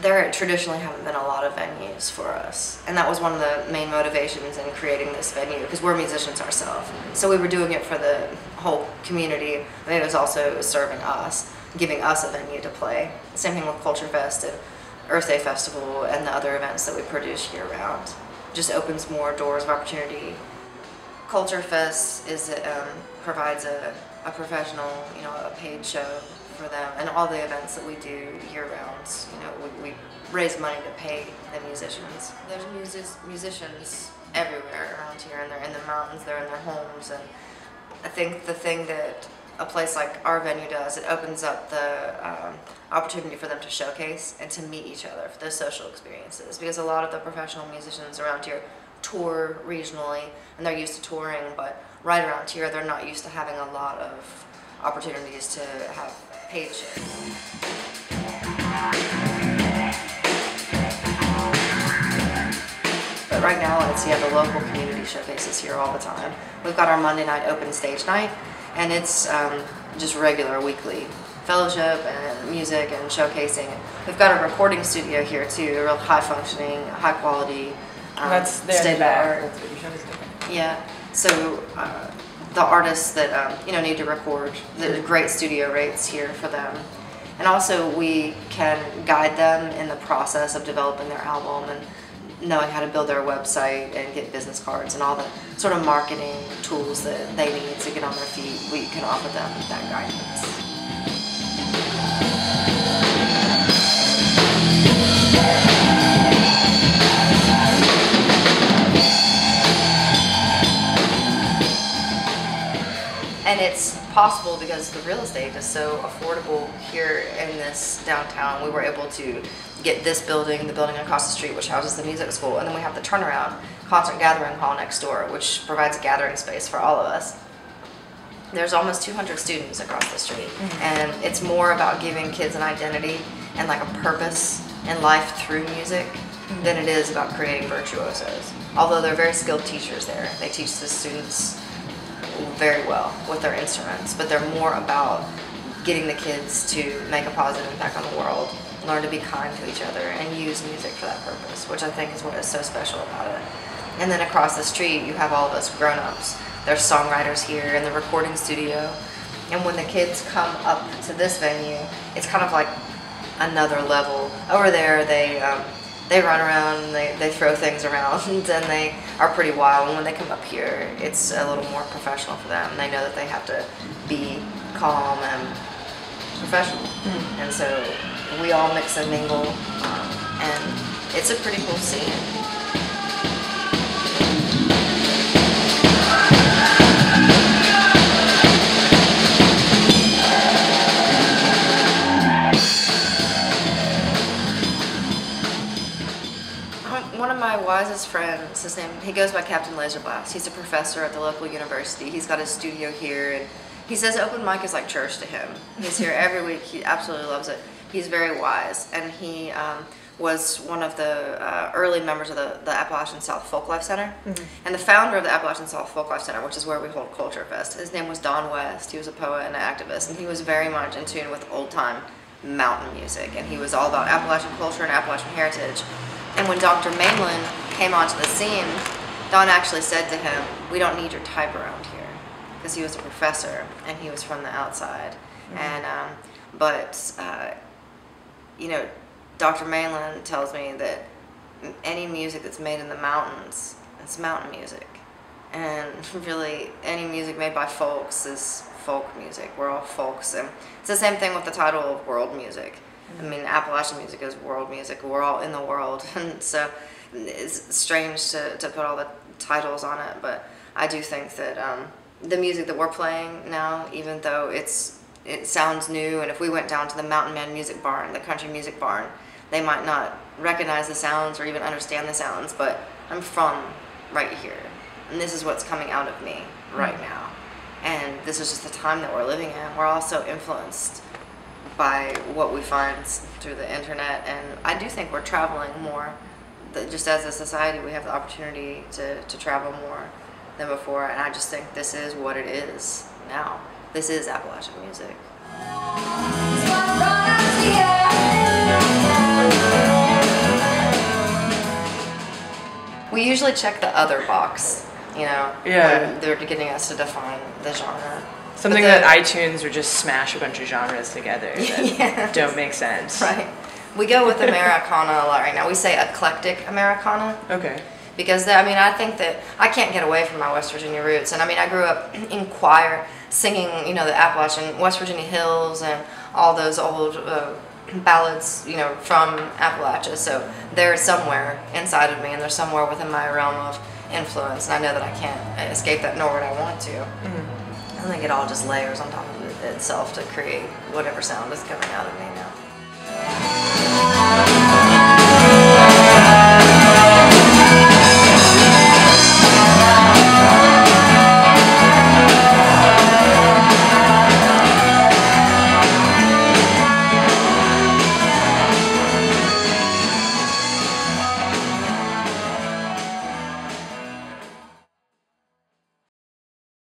there traditionally haven't been a lot of venues for us, and that was one of the main motivations in creating this venue, because we're musicians ourselves. So we were doing it for the whole community, and it was also serving us, giving us a venue to play. Same thing with Culture Fest and Earth Day Festival and the other events that we produce year round. Just opens more doors of opportunity. Culture Fest provides a professional, a paid show for them, and all the events that we do year round, we raise money to pay the musicians. There's musicians everywhere around here, and they're in the mountains, they're in their homes, and I think the thing that a place like our venue does, it opens up the opportunity for them to showcase and to meet each other for those social experiences, because a lot of the professional musicians around here tour regionally, and they're used to touring, but right around here they're not used to having a lot of opportunities to have paid shows. But right now the local community showcases here all the time. We've got our Monday night open stage night, and it's just regular weekly fellowship and music and showcasing. We've got a recording studio here too, a real high functioning, high quality state of the art. Yeah, so the artists that need to record, the great studio rates here for them. And also we can guide them in the process of developing their album and knowing how to build their website and get business cards and all the sort of marketing tools that they need to get on their feet. We can offer them that guidance. And it's possible because the real estate is so affordable here in this downtown. We were able to get this building, the building across the street, which houses the music school, and then we have the Turnaround concert gathering hall next door, which provides a gathering space for all of us. There's almost 200 students across the street, and it's more about giving kids an identity and like a purpose in life through music than it is about creating virtuosos. Although they're very skilled teachers there. They teach the students very well with their instruments, but they're more about getting the kids to make a positive impact on the world, learn to be kind to each other, and use music for that purpose, which I think is what is so special about it. And then across the street, you have all of us grown-ups. There's songwriters here in the recording studio, and when the kids come up to this venue, it's kind of like another level. Over there, they run around, and they throw things around, and they are pretty wild. And when they come up here, it's a little more professional for them. They know that they have to be calm and professional. And so we all mix and mingle, and it's a pretty cool scene. One of my wisest friends, he goes by Captain Laserblast. He's a professor at the local university. He's got his studio here, and he says open mic is like church to him. He's here every week. He absolutely loves it. He's very wise, and he was one of the early members of the Appalachian South Folklife Center, and the founder of the Appalachian South Folklife Center, which is where we hold Culture Fest. His name was Don West. He was a poet and an activist, and he was very much in tune with old-time mountain music, and he was all about Appalachian culture and Appalachian heritage. And when Dr. Mainland came onto the scene, Don actually said to him, "We don't need your type around here," because he was a professor and he was from the outside. And Dr. Mainland tells me that any music that's made in the mountains, it's mountain music, and really any music made by folks is folk music. We're all folks, and it's the same thing with the title of world music. I mean, Appalachian music is world music. We're all in the world, and so it's strange to put all the titles on it, but I do think that the music that we're playing now, even though it sounds new, and if we went down to the Mountain Man Music Barn, the country music barn, they might not recognize the sounds or even understand the sounds, but I'm from right here, and this is what's coming out of me right now, and this is just the time that we're living in. We're also influenced by what we find through the internet, and I do think we're traveling more. Just as a society, we have the opportunity to travel more than before, and I just think this is what it is now. This is Appalachian music. we usually check the other box, you know, when they're getting us to define the genre. Something that iTunes would just smash a bunch of genres together that don't make sense. Right. We go with Americana a lot right now. We say eclectic Americana. Okay. Because, I mean, I think that I can't get away from my West Virginia roots. And, I mean, I grew up in choir singing, you know, the Appalachian, West Virginia Hills and all those old ballads, you know, from Appalachia. So they're somewhere inside of me, and they're somewhere within my realm of influence. And I know that I can't escape that, nor would I want to. I think it all just layers on top of itself to create whatever sound is coming out of me now.